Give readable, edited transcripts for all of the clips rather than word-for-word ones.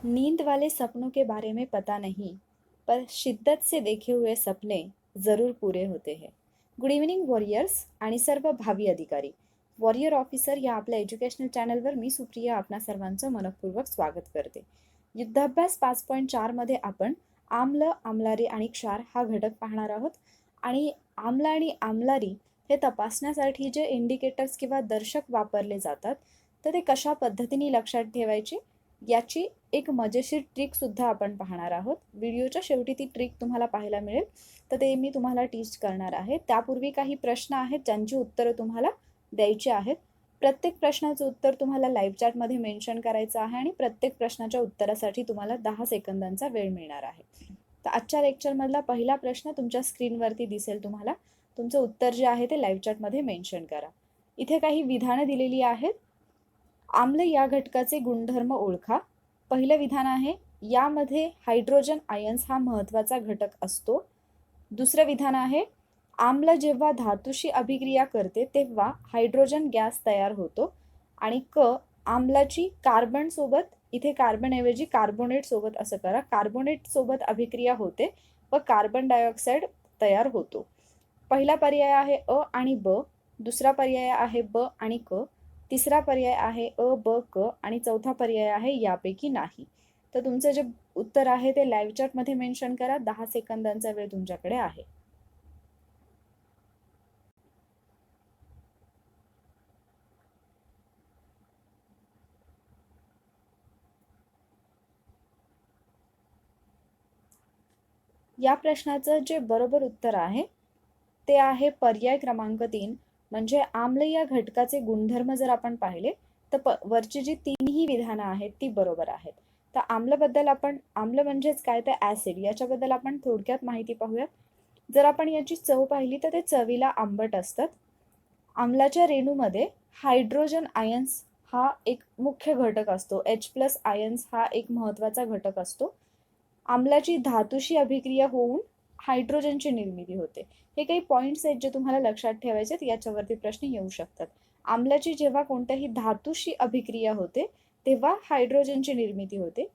नींद वाले सपनों के बारे में पता नहीं, पर शिद्दत से देखे हुए सपने जरूर पूरे होते हैं. गुड इव्हनिंग वॉरियर्स आणि सर्व भावी अधिकारी. वॉरियर ऑफिसर या आपल्या एज्युकेशनल चॅनलवर मी सुप्रिया आपणा सर्वांचं मनपूर्वक स्वागत करते. युद्धाभ्यास 5.4 मध्ये आपण आम्ल, आम्लारी आणि क्षार हा घटक पाहणार आहोत. आणि आम्ल आणि आम्लारी हे तपासण्यासाठी जे इंडिकेटर्स किंवा दर्शक वापरले जातात, तर ते कशा पद्धतीने लक्षात ठेवायचे याची एक मजेशीर ट्रिक सुद्धा आपण पाहणार आहोत. व्हिडिओच्या शेवटी ती ट्रिक तुम्हाला पाहायला मिळेल, तर ते मी तुम्हाला टीच करणार आहे. त्यापूर्वी काही प्रश्न आहेत ज्यांची उत्तरं तुम्हाला द्यायची आहेत. प्रत्येक प्रश्नाचं उत्तर तुम्हाला लाईव्ह चॅटमध्ये मेन्शन करायचं आहे आणि प्रत्येक प्रश्नाच्या उत्तरासाठी तुम्हाला 10 सेकंदांचा वेळ मिळणार आहे. तर आजच्या लेक्चरमधला पहिला प्रश्न तुमच्या स्क्रीनवरती दिसेल तुम्हाला. तुमचं उत्तर जे आहे ते लाईव्ह चॅटमध्ये मेन्शन करा. इथे काही विधानं दिलेली आहेत. आम्ल या घटकाचे गुणधर्म ओळखा. पहिलं विधान आहे, यामध्ये हायड्रोजन आयन्स हा महत्त्वाचा घटक असतो. दुसरं विधान आहे, आम्ल जेव्हा धातूशी अभिक्रिया करते तेव्हा हायड्रोजन गॅस तयार होतो. आणि क, आम्लाची कार्बन सोबत, इथे कार्बन ऐवजी कार्बोनेट सोबत असं करा, कार्बोनेट सोबत अभिक्रिया होते व कार्बन डायऑक्साईड तयार होतो. पहिला पर्याय आहे अ आणि ब, दुसरा पर्याय आहे ब आणि क, तिसरा पर्याय आहे अ ब क आणि चौथा पर्याय आहे यापैकी नाही. तर तुमचं जे उत्तर आहे ते लाईव्ह चॅटमध्ये मेन्शन करा. 10 सेकंदांचा वेळ तुमच्याकडे आहे. या प्रश्नाचं जे बरोबर उत्तर आहे ते आहे पर्याय क्रमांक 3. म्हणजे आम्ल या घटकाचे गुणधर्म जर आपण पाहिले तर वरची जी तीनही विधानं आहेत ती बरोबर आहेत. तर आम्लबद्दल आपण, आम्ल म्हणजेच काय तर ऍसिड, याच्याबद्दल आपण थोडक्यात माहिती पाहूयात. जर आपण याची चव पाहिली तर ते चवीला आंबट असतात. आम्लाच्या रेणूमध्ये हायड्रोजन आयन्स हा एक मुख्य घटक असतो. H+ आयन्स हा एक महत्त्वाचा घटक असतो. आम्लाची धातूशी अभिक्रिया होऊन हायड्रोजनची निर्मिती होते. हे काही पॉइंट्स आहेत जे तुम्हाला लक्षात ठेवायचे आहेत. याच्यावरती प्रश्न येऊ शकतात. आम्लाची जेव्हा कोणत्याही धातूशी अभिक्रिया होते तेव्हा हायड्रोजनची निर्मिती होते.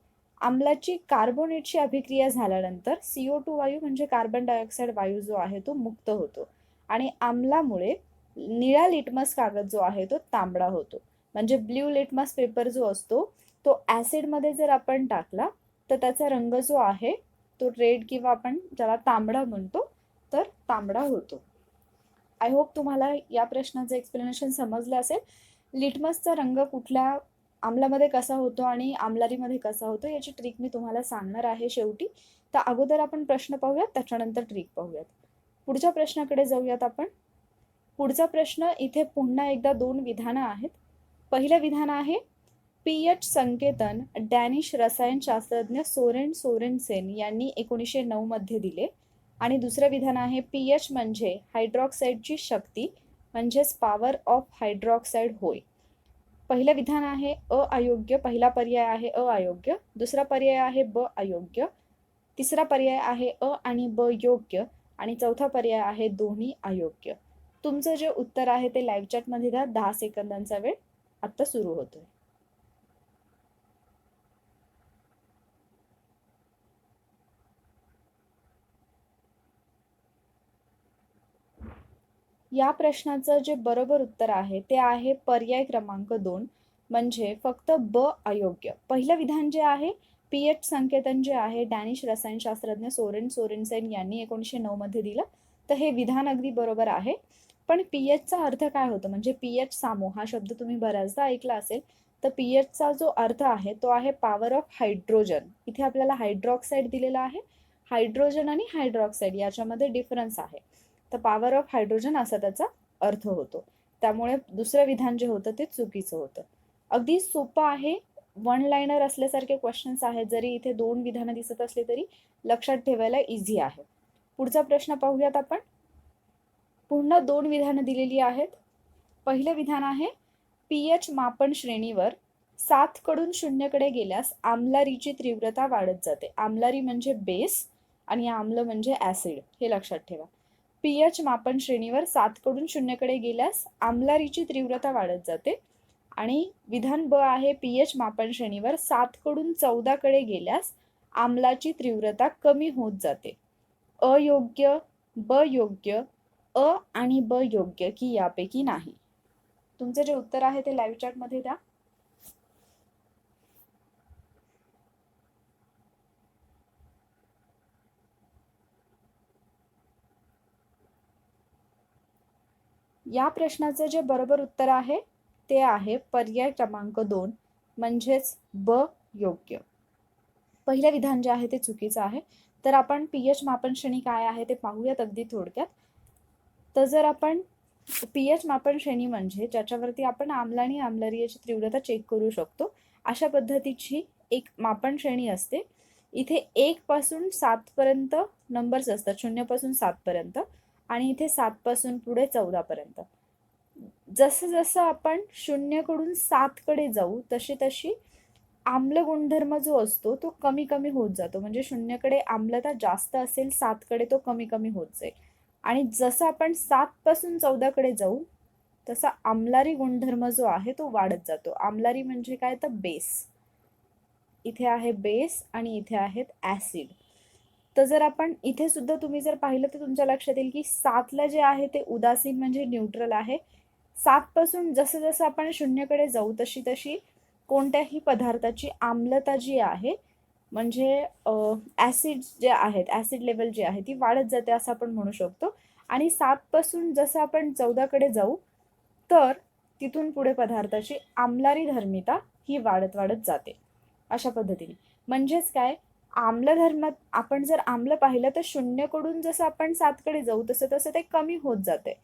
आम्लाची कार्बोनेटशी अभिक्रिया झाल्यानंतर CO2 वायू म्हणजे कार्बन डायऑक्साईड वायू जो आहे तो मुक्त होतो. आणि आम्लामुळे निळा लिटमस कागद जो आहे तो तांबडा होतो. म्हणजे ब्ल्यू लिटमस पेपर जो असतो तो ऍसिडमध्ये जर आपण टाकला तर त्याचा रंग जो आहे तो रेड किंवा आपण ज्याला तांबडा म्हणतो तर तांबडा होतो. आय होप तुम्हाला या प्रश्नाचं एक्सप्लेनेशन समजलं असेल. लिटमसचा रंग कुठल्या आम्लामध्ये कसा होतो आणि आम्लारीमध्ये कसा होतो याची ट्रिक मी तुम्हाला सांगणार आहे शेवटी. तर अगोदर आपण प्रश्न पाहूयात, त्याच्यानंतर ट्रिक पाहूयात. पुढच्या प्रश्नाकडे जाऊयात आपण. पुढचा प्रश्न, इथे पुन्हा एकदा 2 विधानं आहेत. पहिलं विधान आहे, पीएच संकेतन डॅनिश रसायनशास्त्रज्ञ सोरेन सोरेनसेन यांनी 1909 मध्ये दिले. आणि दुसरं विधान आहे, पीएच म्हणजे हायड्रॉक्साईडची शक्ती म्हणजेच पॉवर ऑफ हायड्रॉक्साईड होय. पहिलं विधान आहे अ अयोग्य, पहिला पर्याय आहे अ अयोग्य, दुसरा पर्याय आहे ब अयोग्य, तिसरा पर्याय आहे अ आणि ब योग्य आणि चौथा पर्याय आहे दोन्ही अयोग्य. तुमचं जे उत्तर आहे ते लाईव्ह चॅटमध्ये द्या. 10 सेकंदांचा वेळ आता सुरू होतोय. या प्रश्नाचं जे बरोबर उत्तर आहे ते आहे पर्याय क्रमांक 2, म्हणजे फक्त ब अयोग्य. पहिलं विधान जे आहे, पीएच संकेतन जे आहे डॅनिश रसायनशास्त्रज्ञ सोरेन सोरेनसेन यांनी 1909 मध्ये दिलं, तर हे विधान अगदी बरोबर आहे. पण पीएचचा अर्थ काय होतो, म्हणजे पीएच सामो हा शब्द तुम्ही बऱ्याचदा ऐकला असेल. तर पीएचचा जो अर्थ आहे तो आहे पॉवर ऑफ हायड्रोजन. इथे आपल्याला हायड्रॉक्साईड दिलेला आहे. हायड्रोजन आणि हायड्रॉक्साईड याच्यामध्ये डिफरन्स आहे. तर पॉवर ऑफ हायड्रोजन असा त्याचा अर्थ होतो. त्यामुळे दुसरं विधान जे होतं ते चुकीचं होतं. अगदी सोपं आहे. 1 लाइनर असल्यासारखे क्वेश्चन्स आहेत. जरी इथे 2 विधानं दिसत असले तरी लक्षात ठेवायला इझी आहे. पुढचा प्रश्न पाहूयात आपण. पुन्हा 2 विधानं दिलेली आहेत. पहिलं विधान आहे, पीएच मापन श्रेणीवर 7 कडून 0 कडे गेल्यास आम्लारीची तीव्रता वाढत जाते. आम्लारी म्हणजे बेस आणि आम्ल म्हणजे ऍसिड, हे लक्षात ठेवा. पीएच मापन श्रेणीवर 7 कडून 0 कडे गेल्यास आम्लारीची तीव्रता वाढत जाते. आणि विधान ब आहे पीएच मापन श्रेणीवर 7 कडून 14 कडे गेल्यास आम्लाची तीव्रता कमी होत जाते. अयोग्य, ब योग्य, अ आणि ब योग्य की यापैकी नाही. तुमचे जे उत्तर आहे ते लाईव्ह चॅट मध्ये द्या. या प्रश्नाचं जे बरोबर उत्तर आहे ते आहे पर्याय क्रमांक 2 म्हणजेच ब योग्य. पहिलं विधान जे आहे ते चुकीचं आहे. तर आपण पीएच मापन श्रेणी काय आहे ते पाहूयात अगदी थोडक्यात. तर जर आपण पीएच मापन श्रेणी म्हणजे ज्याच्यावरती आपण आम्ल आणि आम्लरीयाची तीव्रता चेक करू शकतो अशा पद्धतीची एक मापन श्रेणी असते. इथे 1 पासून 7 पर्यंत नंबर्स असतात, 0 पासून 7 पर्यंत, आणि इथे 7 पासून पुढे 14 पर्यंत. जसं जसं आपण 0 कडून 7 कडे जाऊ तशी तशी आम्ल गुणधर्म जो असतो तो कमी कमी होत जातो. म्हणजे 0 कडे आम्लता जास्त असेल, 7 कडे तो कमी कमी होत जाईल. आणि जसं आपण 7 पासून 14 कडे जाऊ तसा आम्लारी गुणधर्म जो आहे तो वाढत जातो. आम्लारी म्हणजे काय तर बेस. इथे आहे बेस आणि इथे आहेत ऍसिड. तर जर आपण इथे सुद्धा तुम्ही जर पाहिलं तर तुमच्या लक्षात येईल की 7ला जे आहे ते उदासीन म्हणजे न्यूट्रल आहे. 7 पासून जसं जसं आपण 0 कडे जाऊ तशी तशी कोणत्याही पदार्थाची आम्लता जी आहे म्हणजे ऍसिड जे आहेत, ऍसिड लेवल जी आहे ती वाढत जाते असं आपण म्हणू शकतो. आणि 7 पासून जसं आपण 14 कडे जाऊ तर तिथून पुढे पदार्थाची आम्लारी धर्मिता ही वाढत वाढत जाते अशा पद्धतीने. म्हणजेच काय, आम्लधर्मात आपण जर आम्ल पाहिलं तर 0 कडून जसं आपण 7 कडे जाऊ तसं तसं ते कमी होत जाते.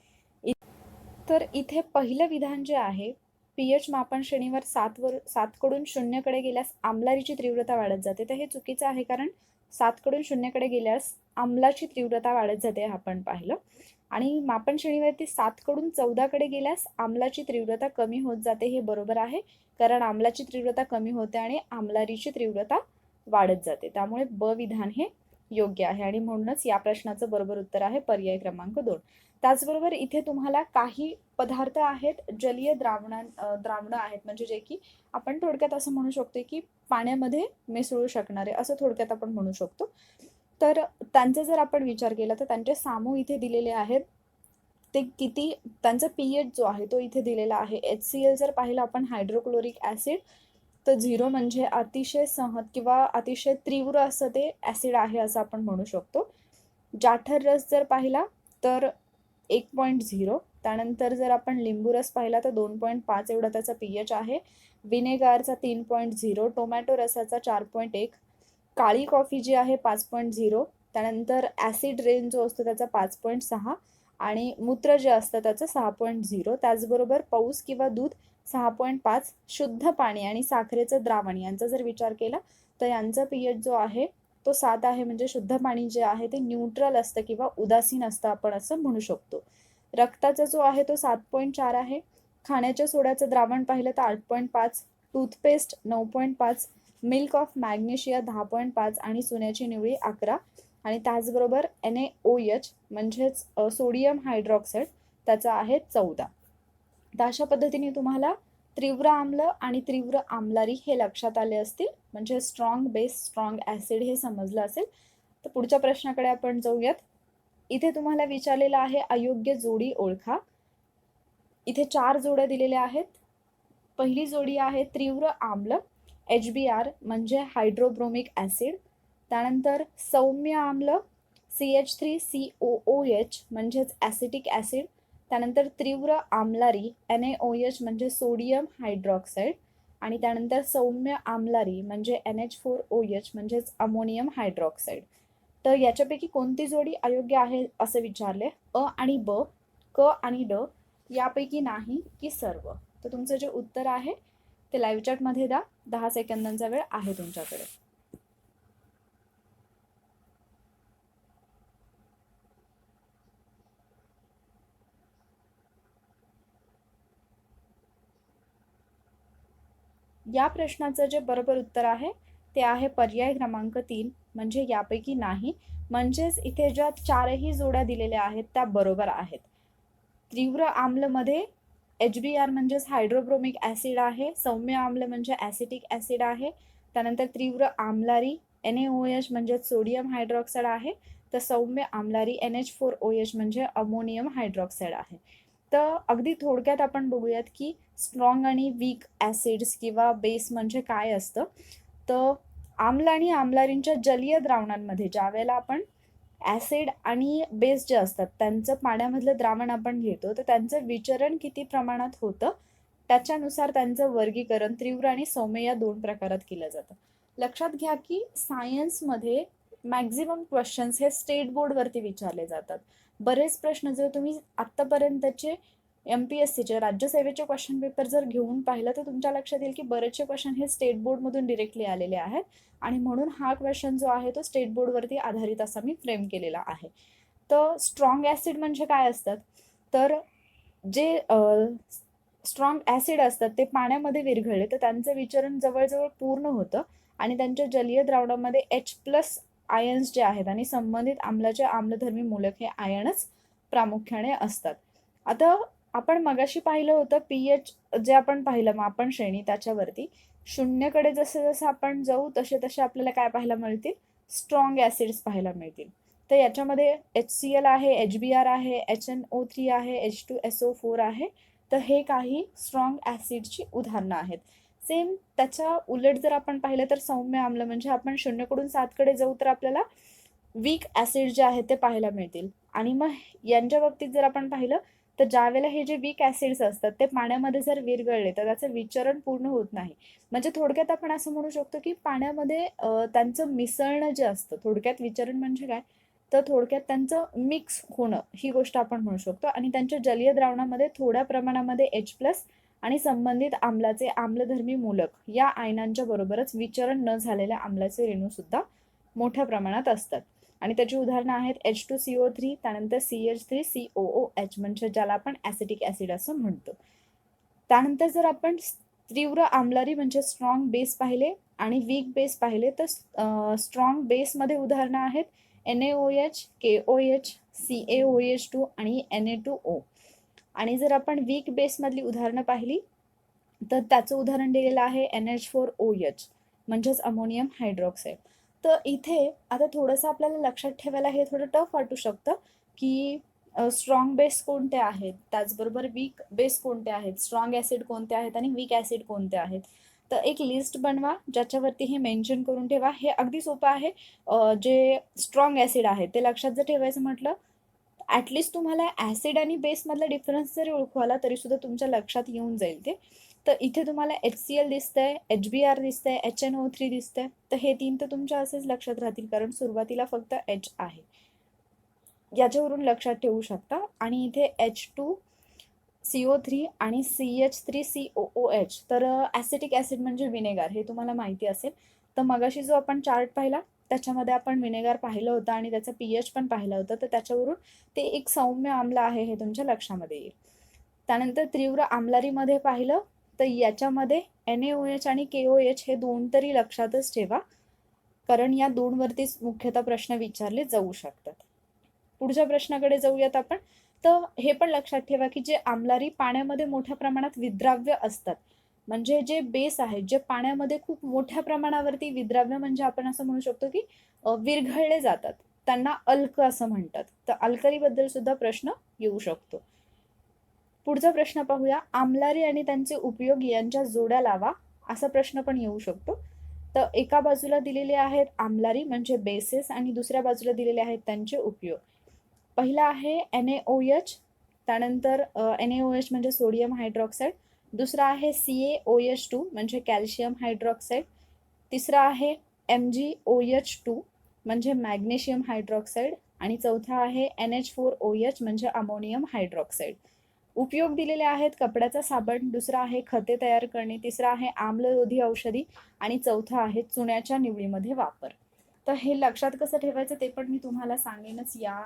तर इथे पहिलं विधान जे आहे पीएच मापन श्रेणीवर 7 कडून 0 कडे गेल्यास आम्लारीची तीव्रता वाढत जाते, तर हे चुकीचं आहे. कारण 7 कडून 0 कडे गेल्यास आम्लाची तीव्रता वाढत जाते हे आपण पाहिलं. आणि मापन श्रेणीवरती 7 कडून 14 कडे गेल्यास आम्लाची तीव्रता कमी होत जाते हे बरोबर आहे. कारण आम्लाची तीव्रता कमी होते आणि आम्लारीची तीव्रता वाढत जाते. त्यामुळे ब विधान हे योग्य आहे आणि म्हणूनच या प्रश्नाचं बरोबर उत्तर आहे पर्याय क्रमांक 2. त्याचबरोबर इथे तुम्हाला काही पदार्थ आहेत, जलीय द्रावणं आहेत, म्हणजे जे की आपण थोडक्यात असं म्हणू शकतो की पाण्यामध्ये मिसळू शकणारे, असं थोडक्यात आपण म्हणू शकतो. तर त्यांचा जर आपण विचार केला तर त्यांचे सामू इथे दिलेले आहेत. ते किती, त्यांचा पीएच जो आहे तो इथे दिलेला आहे. HCl जर पाहिलं आपण हायड्रोक्लोरिक ऍसिड, तर 0 म्हणजे अतिशय सहज किंवा अतिशय तीव्र असं ते ऍसिड आहे असं आपण म्हणू शकतो. जाठर रस जर पाहिला तर 1.0. त्यानंतर जर आपण लिंबू रस पाहिला तर 2.5 एवढा त्याचा पीएच आहे. विनेगारचा 3.0, टोमॅटो रसाचा 4.1, काळी कॉफी जी आहे 5.0, त्यानंतर ॲसिड रेन जो असतो त्याचा 5.6 आणि मूत्र जे असतं त्याचं 6.0. त्याचबरोबर पाऊस किंवा दूध 6.5, शुद्ध पाणी आणि साखरेचं द्रावण यांचा जर विचार केला तर यांचा पीएच जो आहे तो 7 आहे. म्हणजे शुद्ध पाणी जे आहे ते न्यूट्रल असतं किंवा उदासीन असतं आपण असं म्हणू शकतो. रक्ताचा जो आहे तो 7.4 आहे. खाण्याच्या सोड्याचं द्रावण पाहिलं तर 8.5, टूथपेस्ट 9.5, मिल्क ऑफ मॅग्नेशिया 10.5 आणि सोन्याची निवळी 11 आणि त्याचबरोबर NaOH म्हणजेच सोडियम हायड्रॉक्साईड त्याचा आहे 14. तर अशा पद्धतीने तुम्हाला तीव्र आम्ल आणि तीव्र आम्लारी हे लक्षात आले असतील. म्हणजे स्ट्रॉंग बेस, स्ट्रॉंग ऍसिड हे समजलं असेल. तर पुढच्या प्रश्नाकडे आपण जाऊयात. इथे तुम्हाला विचारलेलं आहे अयोग्य जोडी ओळखा. इथे 4 जोड्या दिलेल्या आहेत. पहिली जोडी आहे तीव्र आम्ल HBr म्हणजे हायड्रोब्रोमिक ऍसिड. त्यानंतर सौम्य आम्ल CH3COOH म्हणजेच ॲसिटिक ॲसिड. त्यानंतर तीव्र आम्लारी NaOH म्हणजे सोडियम हायड्रॉक्साईड आणि त्यानंतर सौम्य आम्लारी म्हणजे NH4OH म्हणजेच अमोनियम हायड्रॉक्साईड. तर याच्यापैकी कोणती जोडी अयोग्य आहे असं विचारले. अ आणि ब, क आणि ड यापैकी नाही की सर्व. तर तुमचं जे उत्तर आहे ते लाईव्ह चॅटमध्ये द्या. 10 सेकंदांचा वेळ आहे तुमच्याकडे. या प्रश्नाचं जे बरोबर उत्तर आहे ते आहे पर्याय क्रमांक 3 म्हणजे यापैकी नाही. म्हणजेच इथे ज्या 4ही जोड्या दिलेल्या आहेत त्या बरोबर आहेत. तीव्र आम्लमध्ये HBr म्हणजेच हायड्रोब्रोमिक ऍसिड आहे. सौम्य आम्ल म्हणजे ॲसिटिक ऍसिड आहे. त्यानंतर तीव्र आम्लारी NaOH म्हणजे सोडियम हायड्रॉक्साईड आहे. तर सौम्य आम्लारी NH4OH म्हणजे अमोनियम हायड्रॉक्साईड आहे. तर अगदी थोडक्यात आपण बघूयात की स्ट्रॉंग आणि वीक ऍसिड्स किंवा बेस म्हणजे काय असतं. तर आम्ल आणि आम्लारींच्या जलीय द्रावणांमध्ये ज्या वेळेला आपण ऍसिड आणि बेस जे असतात त्यांचं पाण्यामधलं द्रावण आपण घेतो, तर त्यांचं विचरण किती प्रमाणात होतं त्याच्यानुसार त्यांचं वर्गीकरण तीव्र आणि सौम्य या 2 प्रकारात केलं जातं. लक्षात घ्या की सायन्समध्ये मॅक्झिमम क्वेश्चन्स हे स्टेट बोर्डवरती विचारले जातात. बरेच प्रश्न जर तुम्ही आत्तापर्यंतचे MPSCचे राज्यसेवेचे क्वेश्चन पेपर जर घेऊन पाहिलं तर तुमच्या लक्षात येईल की बरेचसे क्वेश्चन हे स्टेट बोर्डमधून डिरेक्टली आलेले आहेत आणि म्हणून हा क्वेश्चन जो आहे तो स्टेट बोर्डवरती आधारित असा मी फ्रेम केलेला आहे. तर स्ट्रॉंग ऍसिड म्हणजे काय असतात, तर जे स्ट्रॉंग ऍसिड असतात ते पाण्यामध्ये विरघळले तर त्यांचं विचरण जवळजवळ पूर्ण होतं आणि त्यांच्या जलीय द्रावणामध्ये H+ आयन्स जे आहेत आणि संबंधित आम्लाचे आम्लधर्मी मूलक हे आयनच प्रामुख्याने असतात. आता आपण मगाशी पाहिलं होतं pH जे आपण पाहिलं मापन श्रेणी त्याच्यावरती 0कडे जसं जसं आपण जाऊ तसे तसे आपल्याला काय पाहायला मिळतील, स्ट्रॉंग ऍसिड्स पाहायला मिळतील. तर याच्यामध्ये HCl आहे, HBr आहे, HNO3 आहे, H2SO4 आहे. तर हे काही स्ट्रॉंग ऍसिडची उदाहरणं आहेत. सेम त्याच्या उलट जर आपण पाहिलं तर सौम्य आम्ल म्हणजे आपण 0कडून 7कडे जाऊ तर आपल्याला वीक ऍसिड जे आहेत ते पाहायला मिळतील. आणि मग यांच्या बाबतीत जर आपण पाहिलं तर ज्या वेळेला हे जे वीक ऍसिड्स असतात ते पाण्यामध्ये जर विरघळले तर त्याचं विचरण पूर्ण होत नाही. म्हणजे थोडक्यात आपण असं म्हणू शकतो की पाण्यामध्ये त्यांचं मिसळणं जे असतं, थोडक्यात विचरण म्हणजे काय, तर थोडक्यात त्यांचं मिक्स होणं ही गोष्ट आपण म्हणू शकतो. आणि त्यांच्या जलीय द्रावणामध्ये थोड्या प्रमाणामध्ये H+ आणि संबंधित आम्लाचे आम्लधर्मी मूलक या आयनांच्या बरोबरच विचरण न झालेल्या आम्लाचे रेणू सुद्धा मोठ्या प्रमाणात असतात. आणि त्याची उदाहरणं आहेत H2CO3, त्यानंतर CH3COOH म्हणजे ज्याला आपण ॲसिटिक ॲसिड असं म्हणतो. त्यानंतर जर आपण तीव्र आम्लारी म्हणजे स्ट्रॉंग बेस पाहिले आणि वीक बेस पाहिले तर स्ट्रॉंग बेसमध्ये उदाहरणं आहेत NaOH, KOH, CaOH2 आणि Na2O. आणि जर आपण वीक बेसमधली उदाहरणं पाहिली तर त्याचं उदाहरण दिलेलं आहे NH4OH म्हणजेच अमोनियम हायड्रॉक्साईड. तर इथे आता थोडंसं आपल्याला लक्षात ठेवायला हे थोडं टफ वाटू शकतं की स्ट्रॉंग बेस कोणते आहेत, त्याचबरोबर वीक बेस कोणते आहेत, स्ट्रॉंग ऍसिड कोणते आहेत आणि वीक ऍसिड कोणते आहेत. तर एक लिस्ट बनवा ज्याच्यावरती हे मेन्शन करून ठेवा. हे अगदी सोपं आहे. जे स्ट्रॉंग ऍसिड आहे ते लक्षात जर ठेवायचं म्हटलं ॲटलिस्ट तुम्हाला ऍसिड आणि बेसमधला डिफरन्स जरी ओळखू आला तरी सुद्धा तुमच्या लक्षात येऊन जाईल ते. तर इथे तुम्हाला HCl दिसतंय, HBr दिसतंय, HNO3 दिसतंय. तर हे 3 तर तुमच्या असेच लक्षात राहतील कारण सुरुवातीला फक्त H आहे. याच्यावरून लक्षात ठेवू शकता. आणि इथे H2CO3 आणि CH3COOH तर ॲसिटिक ॲसिड म्हणजे विनेगर हे तुम्हाला माहिती असेल. तर मगाशी जो आपण चार्ट पाहिला त्याच्यामध्ये आपण विनेगर पाहिलं होतं आणि त्याचं pH पण पाहिलं होतं. तर त्याच्यावरून ते एक सौम्य आम्ल आहे हे तुमच्या लक्षामध्ये येईल. त्यानंतर तीव्र आम्लारीमध्ये पाहिलं तर याच्यामध्ये NaOH आणि KOH हे 2 तरी लक्षातच ठेवा कारण या 2 वरतीच मुख्यतः प्रश्न विचारले जाऊ शकतात. पुढच्या प्रश्नाकडे जाऊयात आपण. तर हे पण लक्षात ठेवा की जे आम्लारी पाण्यामध्ये मोठ्या प्रमाणात विद्राव्य असतात, म्हणजे जे बेस आहेत जे पाण्यामध्ये खूप मोठ्या प्रमाणावरती विद्राव्य म्हणजे आपण असं म्हणू शकतो की विरघळले जातात, त्यांना अल्क असं म्हणतात. तर अल्कली बद्दल सुद्धा प्रश्न येऊ शकतो. पुढचा प्रश्न पाहूया. आम्लारी आणि त्यांचे उपयोग यांच्या जोड्या लावा असा प्रश्न पण येऊ शकतो. तर एका बाजूला दिलेले आहेत आम्लारी म्हणजे बेसेस आणि दुसऱ्या बाजूला दिलेले आहेत त्यांचे उपयोग. पहिला आहे NaOH, त्यानंतर NaOH म्हणजे सोडियम हायड्रॉक्साईड, दुसरा आहे CaOH2 म्हणजे कॅल्शियम हायड्रॉक्साईड, तिसरा आहे MgOH2 म्हणजे मॅग्नेशियम हायड्रॉक्साईड आणि चौथा आहे NH4OH म्हणजे अमोनियम हायड्रॉक्साईड. उपयोग दिलेले आहेत कपड्याचा साबण, दुसरा आहे खते तयार करणे, तिसरा आहे आम्लरोधी औषधी आणि चौथा आहे चुन्याच्या निवडीमध्ये वापर. तर हे लक्षात कसं ठेवायचं ते पण मी तुम्हाला सांगेनच या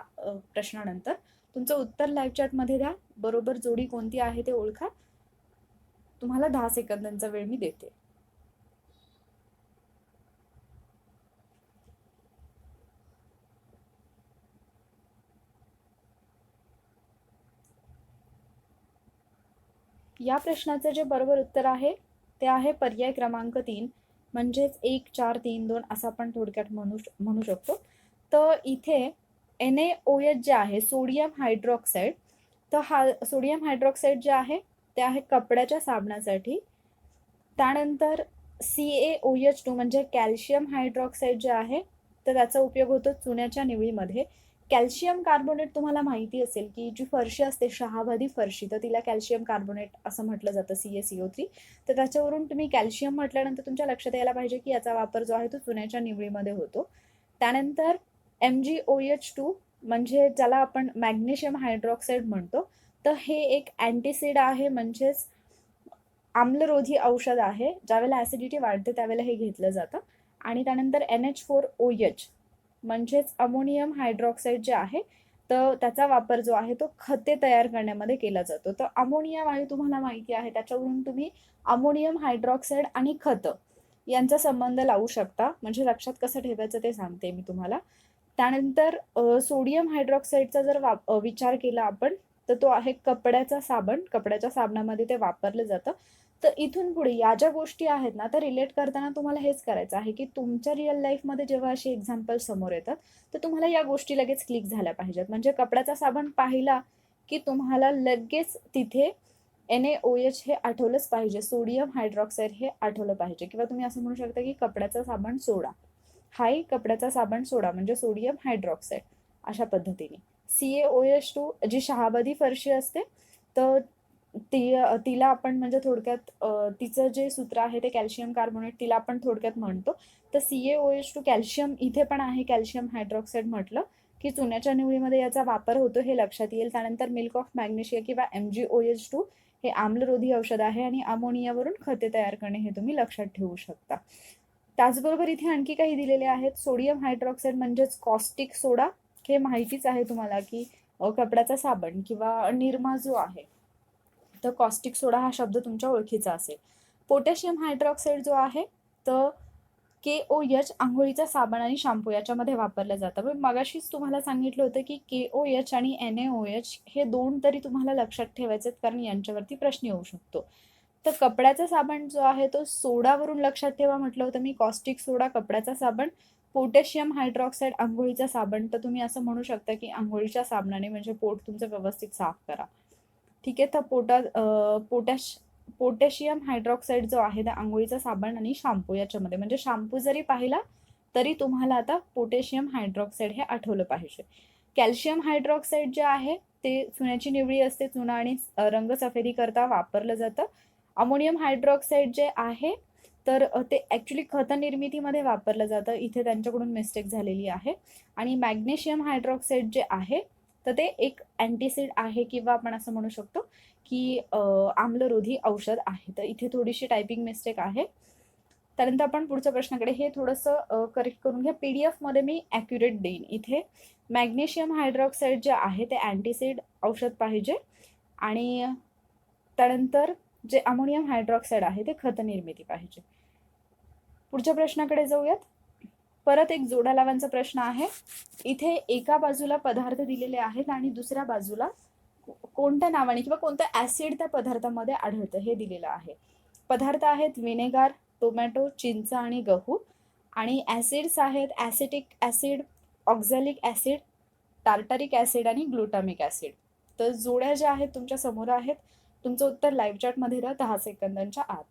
प्रश्नानंतर. तुमचं उत्तर लाईव्ह चॅटमध्ये द्या, बरोबर जोडी कोणती आहे ते ओळखा. तुम्हाला 10 सेकंदांचा वेळ मी देते. या प्रश्नाचं जे बरोबर उत्तर आहे ते आहे पर्याय क्रमांक 3, म्हणजेच 1 4 3 2 असं आपण थोडक्यात म्हणू शकतो. तर इथे NaOH जे आहे सोडियम हायड्रॉक्साईड, तर हा सोडियम हायड्रॉक्साईड जे आहे ते आहे कपड्याच्या साबणासाठी. त्यानंतर CaOH2 म्हणजे कॅल्शियम हायड्रॉक्साईड जे आहे तर त्याचा उपयोग होतो चुन्याच्या निवळीमध्ये. कॅल्शियम कार्बोनेट तुम्हाला माहिती असेल की जी फरशी असते शहाबादी फरशी, तर तिला कॅल्शियम कार्बोनेट असं म्हटलं जातं, CaCO3. तर त्याच्यावरून तुम्ही कॅल्शियम म्हटल्यानंतर तुमच्या लक्षात यायला पाहिजे की याचा वापर जो आहे तो चुन्याच्या निवळीमध्ये होतो. त्यानंतर MgOH2 म्हणजे ज्याला आपण मॅग्नेशियम हायड्रॉक्साईड म्हणतो, तर हे एक अँटीसिड आहे, म्हणजेच आम्लरोधी औषध आहे. ज्यावेळेला ऍसिडिटी वाढते त्यावेळेला हे घेतलं जातं. आणि त्यानंतर NH4OH म्हणजेच अमोनियम हायड्रॉक्साईड जे आहे तर त्याचा वापर जो आहे तो खते तयार करण्यामध्ये केला जातो. तर अमोनिया वायू तुम्हाला माहिती आहे, त्याच्यावरून तुम्ही अमोनियम हायड्रॉक्साईड आणि खत यांचा संबंध लावू शकता. म्हणजे लक्षात कसं ठेवायचं ते सांगते मी तुम्हाला. त्यानंतर सोडियम हायड्रॉक्साईडचा जर विचार केला आपण तर तो आहे कपड्याचा साबण. कपड्याच्या साबणामध्ये ते वापरलं जातं. तर इथून पुढे या ज्या गोष्टी आहेत ना, तर रिलेट करताना तुम्हाला हेच करायचं आहे की तुमच्या रिअल लाईफमध्ये जेव्हा असे एक्झाम्पल समोर येतात तर तुम्हाला या गोष्टी लगेच क्लिक झाल्या पाहिजेत. म्हणजे कपड्याचा साबण पाहिला की तुम्हाला लगेच तिथे NaOH हे आठवलंच पाहिजे, सोडियम हायड्रॉक्साईड हे आठवलं पाहिजे. किंवा तुम्ही असं म्हणू शकता की कपड्याचा साबण सोडा, हाय कपड्याचा साबण सोडा म्हणजे सोडियम हायड्रॉक्साईड. अशा पद्धतीने CaOH2 जी शहाबादी फरशी असते तर तिला आपण म्हणजे थोडक्यात तिचं जे सूत्र आहे ते कॅल्शियम कार्बोनेट, तिला आपण थोडक्यात म्हणतो. तर CaOH2 कॅल्शियम इथे पण आहे, कॅल्शियम हायड्रॉक्साईड म्हटलं की चुन्याच्या निवळीमध्ये याचा वापर होतो हे लक्षात येईल. त्यानंतर मिल्क ऑफ मॅग्नेशिया किंवा MgOH2 हे आम्लरोधी औषध आहे आणि अमोनियावरून खते तयार करणे हे तुम्ही लक्षात ठेवू शकता. त्याचबरोबर इथे आणखी काही दिलेले आहेत. सोडियम हायड्रॉक्साईड म्हणजेच कॉस्टिक सोडा, हे माहितीच आहे तुम्हाला की कपड्याचा साबण किंवा निरमा जो आहे तर कॉस्टिक सोडा हा शब्द तुमच्या ओळखीचा असेल. पोटॅशियम हायड्रॉक्साईड जो आहे तर KOH आंघोळीचा साबण आणि शॅम्पू याच्यामध्ये वापरलं जातं. पण मगाशीच तुम्हाला सांगितलं होतं की KOH आणि NaOH हे दोन तरी तुम्हाला लक्षात ठेवायचे आहेत, कारण यांच्यावरती प्रश्न येऊ शकतो. तर कपड्याचा साबण जो आहे तो सोडावरून लक्षात ठेवा म्हटलं होतं मी, कॉस्टिक सोडा कपड्याचा साबण, पोटॅशियम हायड्रॉक्साईड आंघोळीचा साबण. तर तुम्ही असं म्हणू शकता की आंघोळीच्या साबणाने म्हणजे पोट तुमचं व्यवस्थित साफ करा. ठीक आहे. तर पोटॅशियम हायड्रॉक्साईड जो आहे त्या आंघोळीचा साबण आणि शॅम्पू याच्यामध्ये, म्हणजे शॅम्पू जरी पाहिला तरी तुम्हाला आता पोटॅशियम हायड्रॉक्साईड हे आठवलं पाहिजे. कॅल्शियम हायड्रॉक्साईड जे आहे ते चुन्याची निवळी असते, चुना आणि रंगसफेदी करता वापरलं जातं. अमोनियम हायड्रॉक्साईड जे आहे तर ते ॲक्च्युली खत निर्मितीमध्ये वापरलं जातं, इथे त्यांच्याकडून मिस्टेक झालेली आहे. आणि मॅग्नेशियम हायड्रॉक्साईड जे आहे तर ते एक अँटीसिड आहे किंवा आपण असं म्हणू शकतो की आम्लरोधी औषध आहे. तर इथे थोडीशी टायपिंग मिस्टेक आहे. त्यानंतर आपण पुढच्या प्रश्नाकडे, हे थोडंसं करेक्ट करून घ्या, PDF मध्ये मी ॲक्युरेट देईन. इथे मॅग्नेशियम हायड्रॉक्साईड जे आहे ते अँटीसिड औषध पाहिजे आणि त्यानंतर जे अमोनियम हायड्रॉक्साईड आहे ते खत निर्मिती पाहिजे. पुढच्या प्रश्नाकडे जाऊयात. परत एक जोड्या लावांचा प्रश्न आहे. इथे एका बाजूला पदार्थ दिलेले आहेत आणि दुसऱ्या बाजूला कोणत्या नावाने किंवा कोणतं ऍसिड त्या पदार्थामध्ये आढळतं हे दिलेलं आहे. पदार्थ आहेत विनेगार, टोमॅटो, चिंच आणि गहू. आणि ऍसिड्स आहेत acetic acid, oxalic acid, tartaric acid आणि ग्लुटामिक ऍसिड. तर जोड्या ज्या आहेत तुमच्या समोर आहेत. तुमचं उत्तर लाईव्ह चॅटमध्ये द्या 10 सेकंदांच्या आत.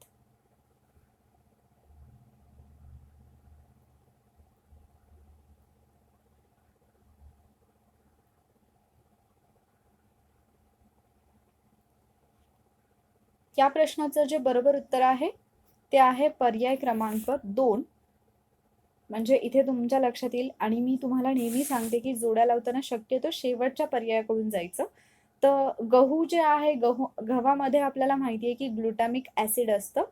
या प्रश्नाचं जे बरोबर उत्तर आहे ते आहे पर्याय क्रमांक 2. म्हणजे इथे तुमच्या लक्षात येईल, आणि मी तुम्हाला नेहमी सांगते की जोड्या लावताना शक्यतो शेवटच्या पर्यायाकडून जायचं. तर गहू जे आहे, गव्हामध्ये आपल्याला माहिती आहे की ग्लुटामिक ऍसिड असतं.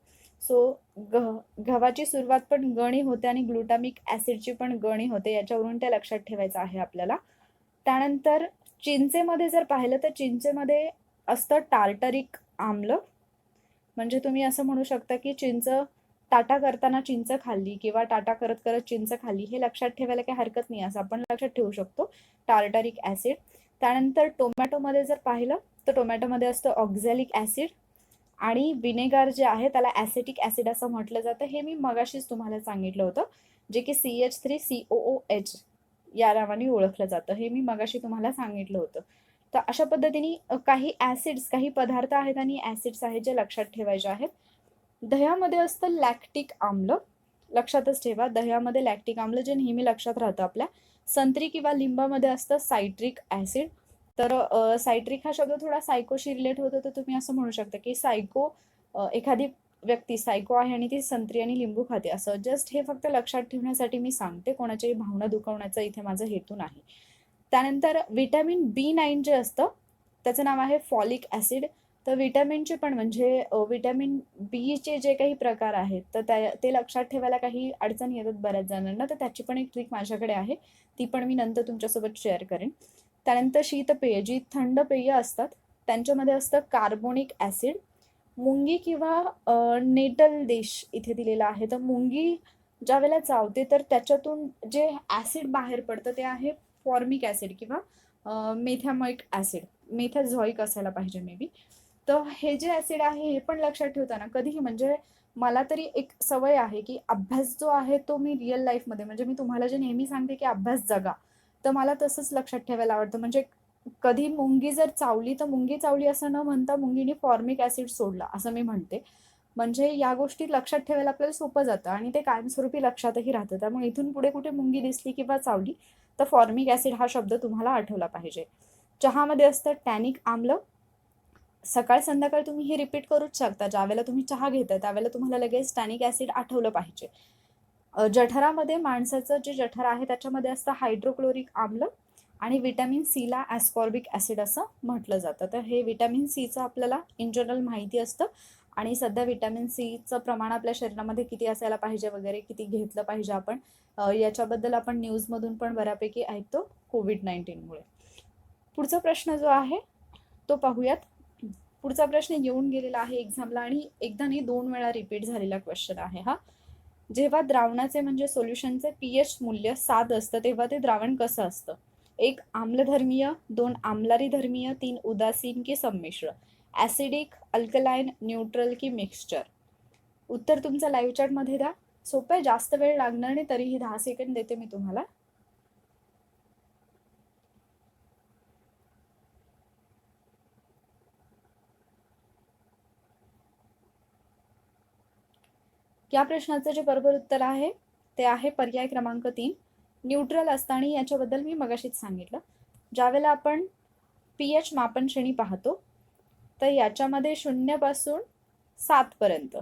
सो गव्हाची सुरुवात पण गणी होते आणि ग्लुटामिक ऍसिडची पण गणी होते, याच्यावरून ते लक्षात ठेवायचं आहे आपल्याला. त्यानंतर चिंचेमध्ये जर पाहिलं तर चिंचेमध्ये असतं टार्टरिक आम्ल. म्हणजे तुम्ही असं म्हणू शकता की चिंच टाटा करताना चिंच खाल्ली किंवा टाटा करत करत चिंच खाल्ली, हे लक्षात ठेवायला काही हरकत नाही, असं आपण लक्षात ठेवू शकतो, टार्टारिक ऍसिड. त्यानंतर टोमॅटोमध्ये जर पाहिलं तर टोमॅटोमध्ये असतं ऑक्झॅलिक ऍसिड आणि विनेगर जे आहे त्याला ॲसिटिक ॲसिड असं म्हटलं जातं. हे मी मगाशीच तुम्हाला सांगितलं होतं, जे की CH3COOH या नावाने ओळखलं जातं. हे मी मगाशी तुम्हाला सांगितलं होतं. तर अशा पद्धतीने काही ॲसिड्स, काही पदार्थ आहेत आणि ॲसिड्स आहेत जे लक्षात ठेवायचे आहेत. दह्यामध्ये असतं लॅक्टिक आम्ल. लक्षातच ठेवा, दह्यामध्ये लॅक्टिक आम्ल जे नेहमी लक्षात राहतं आपल्या. संत्री किंवा लिंबामध्ये असतं सायट्रिक ॲसिड. तर सायट्रिक हा शब्द थोडा सायकोशी रिलेट होतो, तर तुम्ही असं म्हणू शकता की एखादी व्यक्ती सायको आहे आणि ती संत्री आणि लिंबू खाते असं. जस्ट हे फक्त लक्षात ठेवण्यासाठी मी सांगते, कोणाच्याही भावना दुखवण्याचा इथे माझा हेतू नाही. त्यानंतर व्हिटॅमिन B9 जे असतं त्याचं नाव आहे फॉलिक ॲसिड. तर व्हिटॅमिनचे पण म्हणजे व्हिटॅमिन बीचे जे काही प्रकार आहेत तर ते लक्षात ठेवायला काही अडचणी येतात बऱ्याच जणांना, तर त्याची पण एक ट्रिक माझ्याकडे आहे, ती पण मी नंतर तुमच्यासोबत शेअर करेन. त्यानंतर शीतपेय, जी थंड पेय असतात त्यांच्यामध्ये असतं कार्बोनिक ॲसिड. मुंगी किंवा नेटल देश इथे दिलेला आहे. तर मुंगी ज्या वेळेला चावते तर त्याच्यातून जे ॲसिड बाहेर पडतं ते आहे फॉर्मिक ॲसिड किंवा मेथॅमॉइक ॲसिड. मेथॅझॉइक असायला पाहिजे मे बी. तर हे जे ॲसिड आहे हे पण लक्षात ठेवताना कधीही म्हणजे मला तरी एक सवय आहे की अभ्यास जो आहे तो मी रिअल लाईफमध्ये म्हणजे मी तुम्हाला जे नेहमी सांगते की अभ्यास जगा, तर मला तसंच लक्षात ठेवायला आवडतं. म्हणजे कधी मुंगी जर चावली तर मुंगी चावली असं न म्हणता मुंगीने फॉर्मिक ॲसिड सोडला असं मी म्हणते. म्हणजे या गोष्टी लक्षात ठेवायला आपल्याला सोपं जातं आणि ते कायमस्वरूपी लक्षातही राहतं. त्यामुळे इथून पुढे कुठे मुंगी दिसली किंवा चावली तर फॉर्मिक ॲसिड हा शब्द तुम्हाला आठवला पाहिजे. चहामध्ये असतं टॅनिक आम्ल. सकाळ संध्याकाळ तुम्ही हे रिपीट करूच शकता. ज्यावेळेला तुम्ही चहा घेताय त्यावेळेला तुम्हाला लगेच टॅनिक ॲसिड आठवलं पाहिजे. जठरामध्ये माणसाचं जे जठर आहे त्याच्यामध्ये असतं हायड्रोक्लोरिक आम्ल आणि व्हिटॅमिन सीला ॲस्कॉर्बिक ॲसिड असं म्हटलं जातं. तर हे व्हिटॅमिन सीचं आपल्याला इन जनरल माहिती असतं आणि सध्या व्हिटॅमिन सीचं प्रमाण आपल्या शरीरामध्ये किती असायला पाहिजे वगैरे, किती घेतलं पाहिजे आपण, याच्याबद्दल आपण न्यूजमधून पण बऱ्यापैकी ऐकतो कोविड-19मुळे. पुढचा प्रश्न जो आहे तो पाहूयात. पुढचा प्रश्न येऊन गेलेला आहे एक्झामला आणि एकदा नाही 2 वेळा रिपीट झालेला क्वेश्चन आहे हा. जेव्हा द्रावणाचे म्हणजे सोल्युशनचे पीएच मूल्य 7 असतं तेव्हा ते द्रावण कसं असतं? 1 आम्लधर्मीय, 2 आम्लारी धर्मीय, 3 उदासीन की संमिश्र, ॲसिडिक, अल्कलाइन, न्यूट्रल की मिक्सचर. उत्तर तुमचं लाईव्ह चॅटमध्ये द्या. सोपं आहे, जास्त वेळ लागणार नाही, तरीही 10 सेकंड देते मी तुम्हाला. या प्रश्नाचं जे बरोबर उत्तर आहे ते आहे पर्याय क्रमांक 3 न्यूट्रल असतं. आणि याच्याबद्दल मी मगाशीच सांगितलं. ज्यावेळेला आपण पीएच मापन श्रेणी पाहतो तर याच्यामध्ये 0 पासून 7 पर्यंत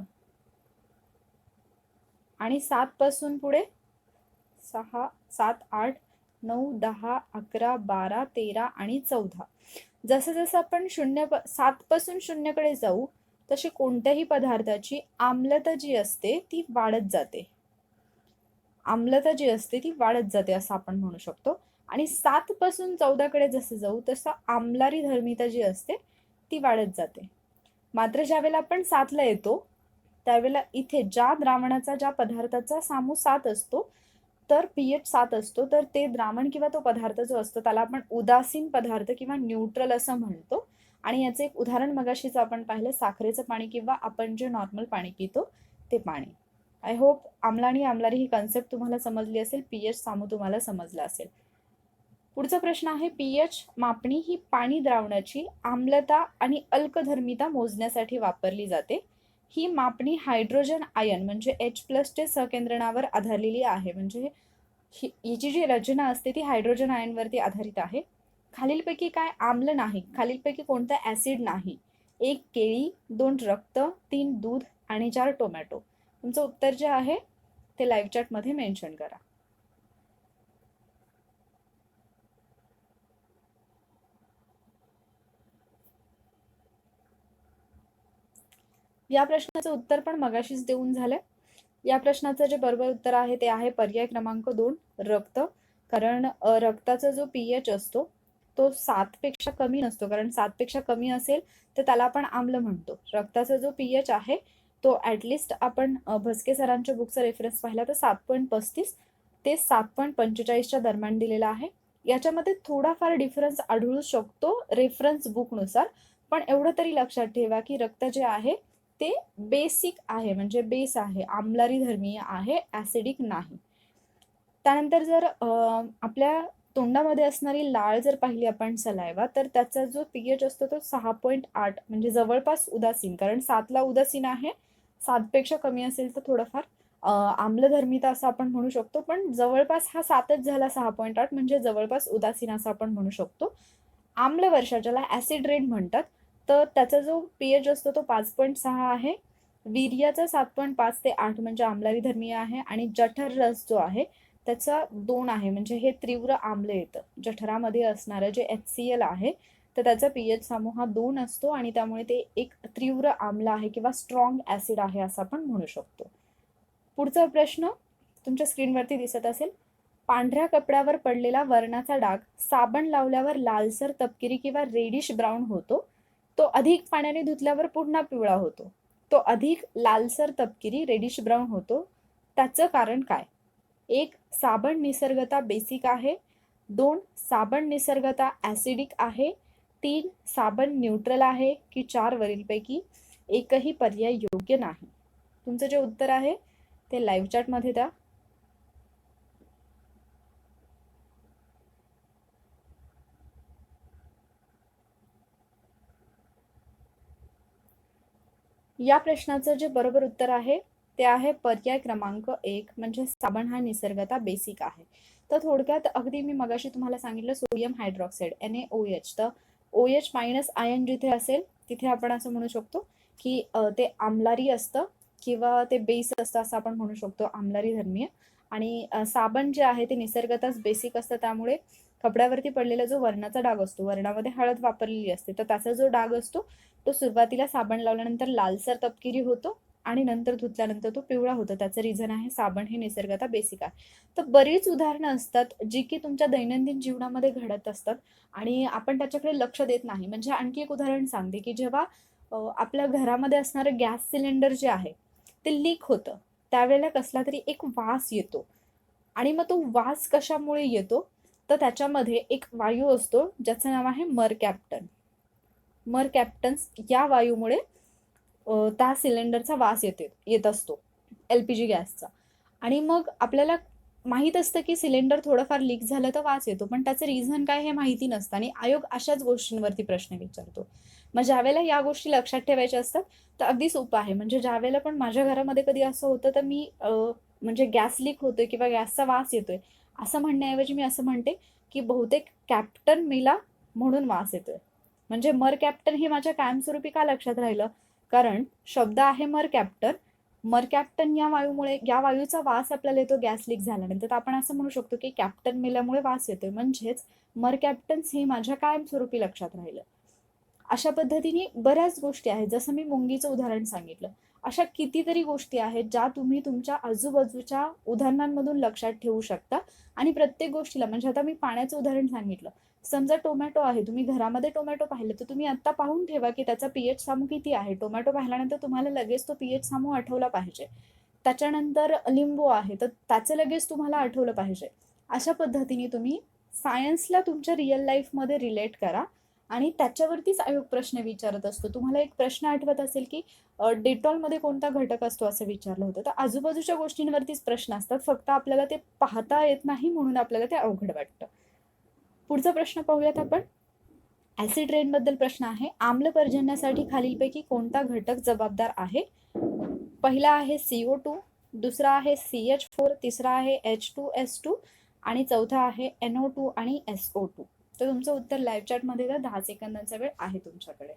आणि 7 पासून पुढे 6, 7, 8, 9, 10, 11, 12, 13 आणि 14. जसं जसं आपण 7 पासून 0 कडे जाऊ तशी कोणत्याही पदार्थाची आम्लता जी असते ती वाढत जाते. आम्लता जी असते ती वाढत जाते असं आपण म्हणू शकतो. आणि 7 पासून 14 कडे जसं जाऊ तसं आम्लारी धर्मिता जी असते ती वाढत जाते. मात्र ज्यावेळेला आपण 7 ला येतो त्यावेळेला इथे ज्या द्रावणाचा, ज्या पदार्थाचा सामू 7 असतो तर पीएच 7 असतो, तर ते द्रावण किंवा तो पदार्थ जो असतो त्याला आपण उदासीन पदार्थ किंवा न्यूट्रल असं म्हणतो. आणि याचं एक उदाहरण मगाशीच आपण पाहिलं, साखरेचं पाणी किंवा आपण जे नॉर्मल पाणी पितो ते पाणी. आय होप आम्ल आणि आम्लारी ही कन्सेप्ट तुम्हाला समजली असेल, पीएच सामू तुम्हाला समजला असेल. पुढचा प्रश्न आहे, पीएच मापणी ही पाणी द्रावणाची आम्लता आणि अल्कधर्मिता मोजण्यासाठी वापरली जाते. ही मापणी हायड्रोजन आयन म्हणजे H+चे सहकेंद्रणावर आधारलेली आहे. म्हणजे हिची जी रचना असते ती हायड्रोजन आयनवरती आधारित आहे. खालीलपैकी काय आम्ल नाही, खालीलपैकी कोणतं ॲसिड नाही? 1 केळी, 2 रक्त, 3 दूध आणि 4 टोमॅटो. तुमचं उत्तर जे आहे ते लाईव्ह चॅटमध्ये मेन्शन करा. या प्रश्नाचं उत्तर पण मगाशीच देऊन झालंय. या प्रश्नाचं जे बरोबर उत्तर आहे ते आहे पर्याय क्रमांक 2 रक्त. कारण रक्ताचा जो पीएच असतो तो 7 पेक्षा कमी नसतो, कारण 7 पेक्षा कमी असेल तर त्याला आपण आम्ल म्हणतो. रक्ताचा जो पीएच आहे तो ॲटलिस्ट आपण भस्के सरांच्या बुकचा रेफरन्स पाहिला तर 7.35 ते 7.45च्या दरम्यान दिलेला आहे. याच्यामध्ये थोडाफार डिफरन्स आढळू शकतो रेफरन्स बुकनुसार, पण एवढं तरी लक्षात ठेवा की रक्त जे आहे ते बेसिक आहे, म्हणजे बेस आहे, आम्लारी धर्मीय आहे, ऍसिडिक नाही. त्यानंतर जर आपल्या तोंडामध्ये असणारी लाळ जर पाहिली आपण सलायवा, तर त्याचा जो पीएच असतो तो 6.8 म्हणजे जवळपास उदासीन, कारण 7ला उदासीन आहे, 7पेक्षा कमी असेल तर थोडंफार आम्लधर्मिता असं आपण म्हणू शकतो, पण जवळपास हा 7च झाला, 6.8 म्हणजे जवळपास उदासीन असं आपण म्हणू शकतो. आम्ल वर्षा ज्याला ऍसिड रेन म्हणतात, तर त्याचा जो पीएच असतो तो 5.6 आहे. वीर्याचा 7.5 ते 8 म्हणजे आम्लारी धर्मीय आहे, आणि जठर रस जो आहे त्याचा 2 आहे, म्हणजे हे तीव्र आम्ल येतं. जठरामध्ये असणारं जे HCl आहे तर त्याचा पीएच समूह हा 2 असतो, आणि त्यामुळे ते एक तीव्र आम्ल आहे किंवा स्ट्रॉंग ऍसिड आहे असं आपण म्हणू शकतो. पुढचा प्रश्न तुमच्या स्क्रीनवरती दिसत असेल. पांढऱ्या कपड्यावर पडलेला वर्णाचा डाग साबण लावल्यावर लालसर तपकिरी किंवा रेडिश ब्राऊन होतो, तो अधिक पाण्याने धुतल्यावर पुन्हा पिवळा होतो. तो अधिक लालसर तपकिरी रेडिश ब्राऊन होतो, त्याचं कारण काय? 1. साबण निसर्गता बेसिक आहे. 2. साबण निसर्गता ऍसिडिक आहे. 3. साबण न्यूट्रल आहे. की 4 वरीलपैकी एकही पर्याय योग्य नाही. तुमचं जे उत्तर आहे ते लाईव्ह चॅटमध्ये द्या. या प्रश्नाचं जे बरोबर उत्तर आहे ते आहे पर्याय क्रमांक 1, म्हणजे साबण हा निसर्गता बेसिक आहे. तर थोडक्यात अगदी मी मगाशी तुम्हाला सांगितलं सोडियम हायड्रॉक्साईड NaOH, तर OH मायनस आयन जिथे असेल तिथे आपण असं म्हणू शकतो की ते आम्लारी असतं किंवा ते बेस असतं असं आपण म्हणू शकतो, आम्लारी धर्मीय. आणि साबण जे आहे ते निसर्गताच बेसिक असतं, त्यामुळे कपड्यावरती पडलेला जो वर्णाचा डाग असतो, वर्णामध्ये हळद वापरलेली असते, तर त्याचा जो डाग असतो तो सुरुवातीला साबण लावल्यानंतर लालसर तपकिरी होतो आणि नंतर धुतल्यानंतर तो पिवळा होतो. त्याचं रिझन आहे साबण हे निसर्गता बेसिक आहे. तर बरीच उदाहरणं असतात जी की तुमच्या दैनंदिन जीवनामध्ये घडत असतात आणि आपण त्याच्याकडे लक्ष देत नाही. म्हणजे आणखी एक उदाहरण सांगते की जेव्हा आपल्या घरामध्ये असणारं गॅस सिलेंडर जे आहे ते लीक होतं, त्यावेळेला कसला तरी एक वास येतो, आणि मग तो वास कशामुळे येतो, तर त्याच्यामध्ये एक वायू असतो ज्याचं नाव आहे मरकॅप्टन. मरकॅप्टन्स या वायूमुळे त्या सिलेंडरचा वास येत असतो, LPG गॅसचा. आणि मग आपल्याला माहीत असतं की सिलेंडर थोडंफार लीक झालं तर वास येतो, पण त्याचं रिझन काय हे माहिती नसतं, आणि आयोग अशाच गोष्टींवरती प्रश्न विचारतो. मग ज्यावेळेला या गोष्टी लक्षात ठेवायच्या असतात तर अगदी सोपं आहे. म्हणजे ज्यावेळेला पण माझ्या घरामध्ये कधी असं होतं तर मी म्हणजे गॅस लीक होतोय किंवा गॅसचा वास येतोय असं म्हणण्याऐवजी मी असं म्हणते की बहुतेक कॅप्टन मेला म्हणून वास येतोय. म्हणजे मर कॅप्टन हे माझ्या कायमस्वरूपी का लक्षात राहिलं, कारण शब्द आहे मर कॅप्टन. मर कॅप्टन या वायूमुळे, या वायूचा वास आपल्याला येतो गॅस लीक झाल्यानंतर, तर आपण असं म्हणू शकतो की कॅप्टन मेल्यामुळे वास येतोय, म्हणजेच मर कॅप्टन्स हे माझ्या कायमस्वरूपी लक्षात राहिलं. अशा पद्धतीने बऱ्याच गोष्टी आहेत, जसं मी मुंगीचं उदाहरण सांगितलं. अशा कितीतरी गोष्टी आहेत ज्या तुम्ही तुमच्या आजूबाजूच्या उदाहरणांमधून लक्षात ठेवू शकता. आणि प्रत्येक गोष्टीला, म्हणजे आता मी पाण्याचं उदाहरण सांगितलं, समजा टोमॅटो आहे, तुम्ही घरामध्ये टोमॅटो पाहिलं तर तुम्ही आता पाहून ठेवा की त्याचा पीएच सामू किती आहे. टोमॅटो पाहिल्यानंतर तुम्हाला लगेच तो पीएच सामू आठवला पाहिजे. त्याच्यानंतर लिंबू आहे तर त्याचं लगेच तुम्हाला आठवलं पाहिजे. अशा पद्धतीने तुम्ही सायन्सला तुमच्या रिअल लाईफमध्ये रिलेट करा, आणि त्याच्यावरतीच आयोग प्रश्न विचारत असतो. तुम्हाला एक प्रश्न आठवत असेल की डेटॉलमध्ये कोणता घटक असतो असं विचारलं होतं. तर आजूबाजूच्या गोष्टींवरतीच प्रश्न असतात, फक्त आपल्याला ते पाहता येत नाही म्हणून आपल्याला ते अवघड वाटतं. पुढचा प्रश्न पाहूयात आपण. ऍसिड रेन बद्दल प्रश्न आहे. आम्ल पर्जन्यासाठी खालीलपैकी कोणता घटक जबाबदार आहे? पहिला आहे CO2, दुसरा आहे CH4, तिसरा आहे H2SO2 आणि चौथा आहे NO2 आणि SO2. तर तुमचं उत्तर लाईव्ह चॅटमध्ये द्या. 10 सेकंदांचा वेळ आहे तुमच्याकडे.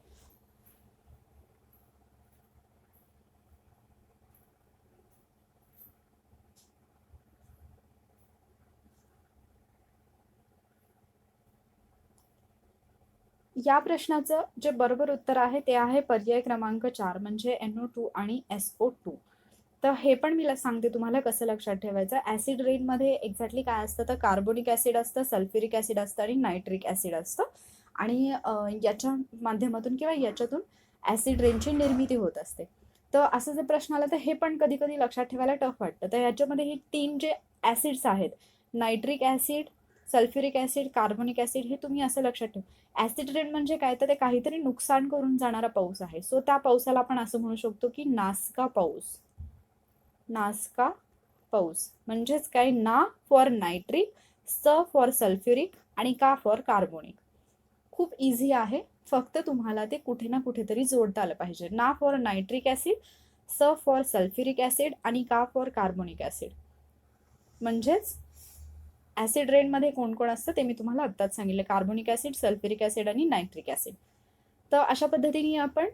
या प्रश्नाचं जे बरोबर उत्तर आहे ते आहे पर्याय क्रमांक 4, म्हणजे NO2 आणि SO2. तर हे पण मी सांगते तुम्हाला कसं लक्षात ठेवायचं. ऍसिड रेन मध्ये एक्झॅक्टली काय असतं, तर कार्बोनिक ऍसिड असतं, सल्फ्युरिक ऍसिड असतं आणि नायट्रिक ऍसिड असतं, आणि याच्या माध्यमातून किंवा याच्यातून ऍसिड रेनची निर्मिती होत असते. तर असं जर प्रश्न आला तर हे पण कधी कधी लक्षात ठेवायला टफ वाटतं. तर याच्यामध्ये हे 3 जे ऍसिड्स आहेत, nitric acid, sulphuric acid, carbonic acid हे तुम्ही असं लक्षात ठेवा. ॲसिड रेन म्हणजे काय, तर ते काहीतरी नुकसान करून जाणारा पाऊस आहे. सो त्या पावसाला आपण असं म्हणू शकतो की नासका पाऊस. नासका पाऊस म्हणजेच काय, ना फॉर नायट्रिक, स फॉर सल्फ्युरिक आणि का फॉर कार्बोनिक. खूप इझी आहे, फक्त तुम्हाला ते कुठे ना कुठेतरी जोडता आलं पाहिजे. ना फॉर नायट्रिक ॲसिड, स फॉर सल्फ्युरिक ॲसिड आणि का फॉर कार्बोनिक ॲसिड. म्हणजेच ॲसिड रेनमध्ये कोण कोण असतं ते मी तुम्हाला आत्ताच सांगितलं, कार्बोनिक ॲसिड, सल्फ्युरिक ॲसिड आणि नायट्रिक ॲसिड. तर अशा पद्धतीने आपण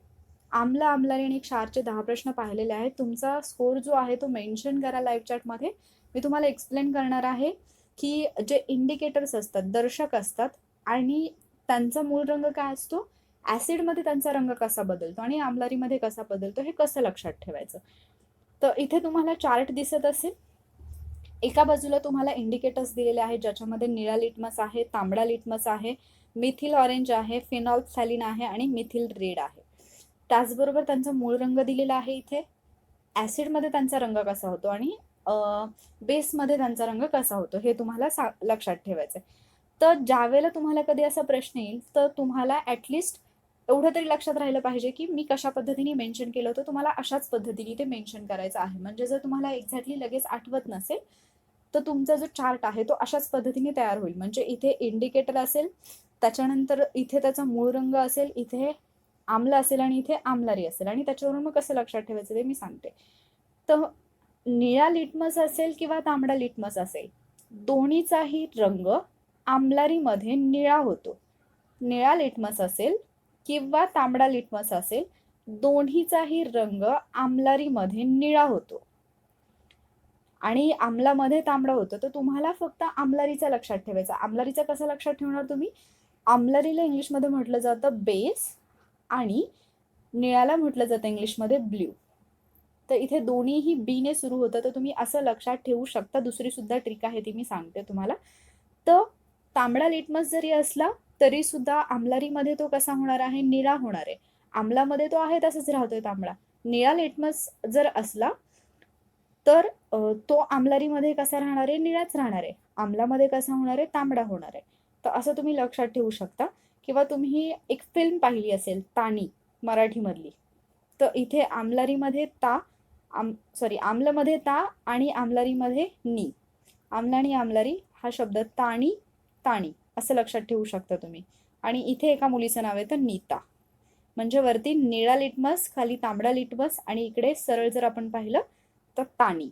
आम्ल, आम्लारी आणि क्षारचे 10 प्रश्न पाहिलेले आहेत. तुमचा स्कोर जो आहे तो मेन्शन करा लाईव्ह चॅटमध्ये. मी तुम्हाला एक्सप्लेन करणार आहे की जे इंडिकेटर्स असतात, दर्शक असतात, आणि त्यांचा मूळ रंग काय असतो, ॲसिडमध्ये त्यांचा रंग कसा बदलतो आणि आम्लारीमध्ये कसा बदलतो, हे कसं लक्षात ठेवायचं. तर इथे तुम्हाला चार्ट दिसत असेल. एका बाजूला तुम्हाला इंडिकेटर्स दिलेले आहेत, ज्याच्यामध्ये निळा लिटमस आहे, तांबडा लिटमस आहे, मिथिल ऑरेंज आहे, फिनॉल्फथॅलीन आहे आणि मिथिल रेड आहे. त्याचबरोबर त्यांचा मूळ रंग दिलेला आहे इथे, ॲसिडमध्ये त्यांचा रंग कसा होतो आणि बेसमध्ये त्यांचा रंग कसा होतो हे तुम्हाला लक्षात ठेवायचं आहे. तर ज्यावेळेला तुम्हाला कधी असा प्रश्न येईल तर तुम्हाला ॲटलिस्ट एवढं तरी लक्षात राहिलं पाहिजे की मी कशा पद्धतीने मेन्शन केलं होतं, तुम्हाला अशाच पद्धतीने ते मेन्शन करायचं आहे. म्हणजे जर तुम्हाला एक्झॅक्टली लगेच आठवत नसेल तर तुमचा जो चार्ट आहे तो अशाच पद्धतीने तयार होईल. म्हणजे इथे इंडिकेटर असेल, त्याच्यानंतर इथे त्याचा मूळ रंग असेल, इथे आम्ल असेल आणि इथे आम्लारी असेल, आणि त्याच्यावरून मग कसं लक्षात ठेवायचं ते मी सांगते. तर निळा लिटमस असेल किंवा तांबडा लिटमस असेल, दोन्हीचाही रंग आम्लारीमध्ये निळा होतो. निळा लिटमस असेल किंवा तांबडा लिटमस असेल, दोन्हीचाही रंग आम्लारीमध्ये निळा होतो आणि आम्लामध्ये तांबडा होतो. तर तुम्हाला फक्त आम्लारीचा लक्षात ठेवायचा. आम्लारीचा कसं लक्षात ठेवणार तुम्ही, आम्लारीला इंग्लिशमध्ये म्हटलं जातं बेस आणि निळ्याला म्हटलं जातं इंग्लिशमध्ये ब्ल्यू. तर इथे दोन्हीही बीने सुरू होतं, तर तुम्ही असं लक्षात ठेवू शकता. दुसरी सुद्धा ट्रिक आहे ती मी सांगते तुम्हाला. तर तांबडा लिटमस जरी असला तरी सुद्धा आम्लारीमध्ये तो कसा होणार आहे, निळा होणार आहे. आम्लामध्ये तो आहे तसंच राहतोय तांबडा. निळा लिटमस जर असला तर तो आम्लारीमध्ये कसा राहणार आहे, निळाच राहणार आहे. आम्लामध्ये कसा होणार आहे, तांबडा होणार आहे. तर असं तुम्ही लक्षात ठेवू शकता. किंवा तुम्ही एक फिल्म पाहिली असेल तानी, मराठीमधली, तर इथे आम्लारीमध्ये आम्लमध्ये ता आणि आम्लारीमध्ये नी. आम्ल आणि आम्लारी हा शब्द ताणी, ताणी असं लक्षात ठेवू शकता तुम्ही. आणि इथे एका मुलीचं नाव आहे तर नीता. म्हणजे वरती निळा लिटमस, खाली तांबडा लिटमस आणि इकडे सरळ जर आपण पाहिलं तर ताणी.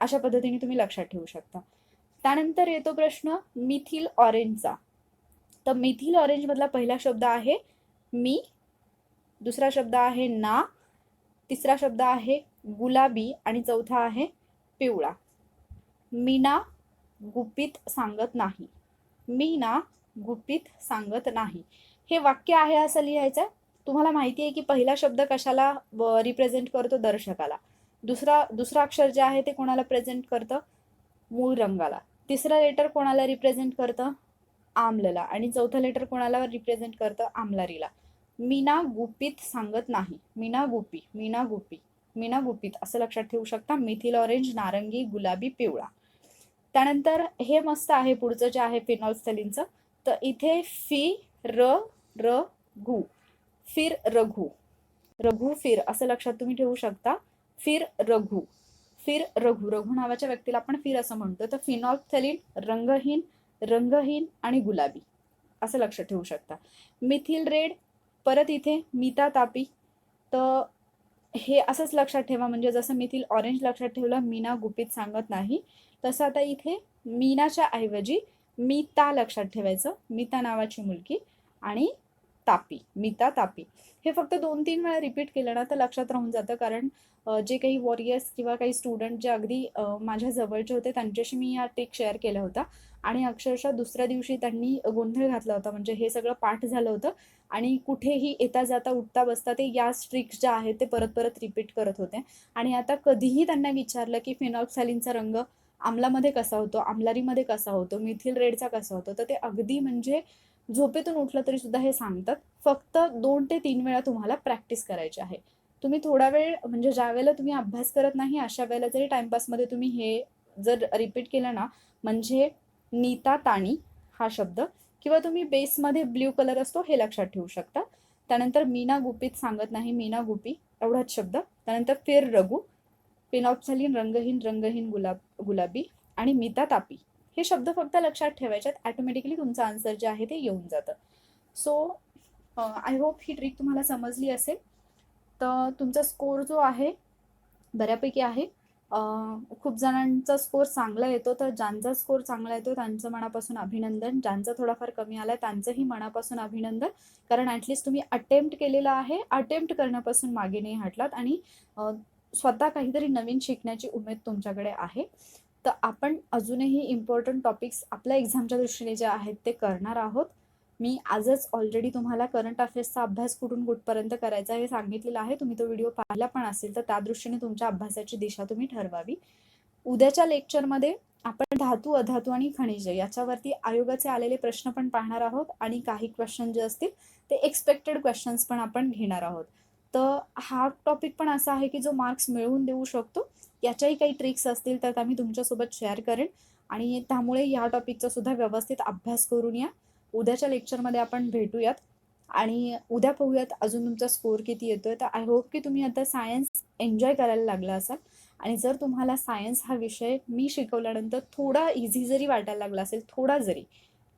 अशा पद्धतीने तुम्ही लक्षात ठेवू शकता. त्यानंतर येतो प्रश्न मिथिल ऑरेंजचा. तर मिथिल ऑरेंज मधला पहिला शब्द आहे मी, दुसरा शब्द आहे ना, तिसरा शब्द आहे गुलाबी आणि चौथा आहे पिवळा. मीना गुपित सांगत नाही. मीना गुपित सांगत नाही हे वाक्य आहे असं लिहायचं. तुम्हाला माहिती आहे की पहिला शब्द कशाला रिप्रेझेंट करतो, दर्शकाला. दुसरा अक्षर जे आहे ते कोणाला प्रेझेंट करतं, मूळ रंगाला. तिसरं लेटर कोणाला रिप्रेझेंट करतं, आम्लला. आणि चौथं लेटर कोणाला रिप्रेझेंट करतं, आम्लारीला. मीना गुपित सांगत नाही. मीना गुपी, मीना गुपी, मीना गुपित असं लक्षात ठेवू शकता. मिथिल ऑरेंज, नारंगी, गुलाबी, पिवळा. त्यानंतर हे मस्त आहे पुढचं जे आहे फिनॉल्फथॅलीनचं. तर इथे फी र र घु, फिर रघु, रघु फिर असं लक्षात तुम्ही ठेवू शकता. फिर रघु, फिर रघु, रघु नावाच्या व्यक्तीला आपण फिर असं म्हणतो. तर फिनॉल्फथॅलीन रंगहीन, रंगहीन आणि गुलाबी असं लक्षात ठेवू शकता. मिथिल रेड, परत इथे मिता तापी. तर हे असंच लक्षात ठेवा. म्हणजे जसं मिथिल ऑरेंज लक्षात ठेवलं, मीना गुपित सांगत नाही, तसं आता इथे मीनाच्या ऐवजी मीता लक्षात ठेवायचं. मीता नावाची मुलगी आणि तापी, मीता तापी. हे फक्त 2-3 वेळा रिपीट केलं ना तर लक्षात राहून जातं. कारण जे काही वॉरियर्स किंवा काही स्टुडंट जे अगदी माझ्या जवळचे होते त्यांच्याशी मी या ट्रिक शेअर केल्या होत्या आणि अक्षरशः दुसऱ्या दिवशी त्यांनी गोंधळ घातला होता. म्हणजे हे सगळं पाठ झालं होतं आणि कुठेही येता जाता उठता बसता ते या ट्रिक्स ज्या आहेत ते परत परत रिपीट करत होते. आणि आता कधीही त्यांना विचारलं की फिनॉल्फथॅलीनचा रंग आम्लामध्ये कसा होतो, आम्लारीमध्ये कसा होतो, मिथिल रेडचा कसा होतो, तर ते अगदी म्हणजे झोपेतून उठलं तरी सुद्धा हे सांगतात. फक्त 2 ते 3 वेळा तुम्हाला प्रॅक्टिस करायची आहे. तुम्ही थोडा वेळ, म्हणजे ज्या वेळेला तुम्ही अभ्यास करत नाही अशा वेळेला जरी टाइमपासमध्ये तुम्ही हे जर रिपीट केलं ना, म्हणजे नीता ताणी हा शब्द, किंवा तुम्ही बेसमध्ये ब्ल्यू कलर असतो हे लक्षात ठेवू शकता. त्यानंतर मीना गुपित सांगत नाही, मीना गुपी एवढाच शब्द. त्यानंतर फिर रघु, पेनॉप्सलिन रंगहीन रंगहीन गुलाबी आणि मिता तापी हे शब्द फक्त लक्षात ठेवायच्यात. ॲटोमॅटिकली तुमचं आन्सर जे आहे ते येऊन जातं. So I hope he trick तुम्हाला समजली असेल. तर तुमचा स्कोर जो आहे बऱ्यापैकी आहे. खूप जणांचा स्कोर चांगला येतो, तर ज्यांचा स्कोर चांगला येतो त्यांचं मनापासून अभिनंदन. ज्यांचा थोडाफार कमी आला त्यांचंही मनापासून अभिनंदन, कारण ॲटलिस्ट तुम्ही अटेम्प्ट केलेला आहे. अटेम्प्ट करण्यापासून मागे नाही हटलात आणि स्वतः काहीतरी नवीन शिकण्याची उमेद तुमच्याकडे आहे. तर आपण अजूनही इम्पॉर्टंट टॉपिक्स आपल्या एक्झामच्या दृष्टीने जे आहेत ते करणार आहोत. मी आजच ऑलरेडी तुम्हाला करंट अफेअर्सचा अभ्यास कुठून कुठपर्यंत करायचा हे सांगितलेलं आहे. तुम्ही तो व्हिडिओ पाहिला पण असेल, तर त्या दृष्टीने तुमच्या अभ्यासाची दिशा तुम्ही ठरवावी. उद्याच्या लेक्चरमध्ये आपण धातू, अधातू आणि खनिजे याच्यावरती आयोगाचे आलेले प्रश्न पण पाहणार आहोत आणि काही क्वेश्चन जे असतील ते एक्सपेक्टेड क्वेश्चन्स पण आपण घेणार आहोत. तर हा टॉपिक पण असा आहे की जो मार्क्स मिळवून देऊ शकतो. याच्याही काही ट्रिक्स असतील तर मी तुमच्यासोबत शेअर करेन आणि त्यामुळे या टॉपिकचा सुद्धा व्यवस्थित अभ्यास करून या. उद्याच्या लेक्चरमध्ये आपण भेटूयात आणि उद्या पाहूयात अजून तुमचा स्कोर किती येतोय. तर आय होप की तुम्ही आता सायन्स एन्जॉय करायला लागला असाल आणि जर तुम्हाला सायन्स हा विषय मी शिकवल्यानंतर थोडा इझी जरी वाटायला लागला असेल, थोडा जरी,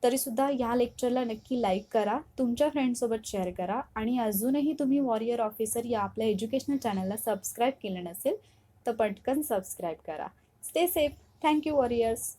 तरीसुद्धा या लेक्चरला नक्की लाईक करा, तुमच्या फ्रेंड्ससोबत शेअर करा आणि अजूनही तुम्ही वॉरियर ऑफिसर या आपल्या एज्युकेशनल चॅनलला सबस्क्राईब केलं नसेल तर पटकन सबस्क्राईब करा. Stay safe. Thank you warriors.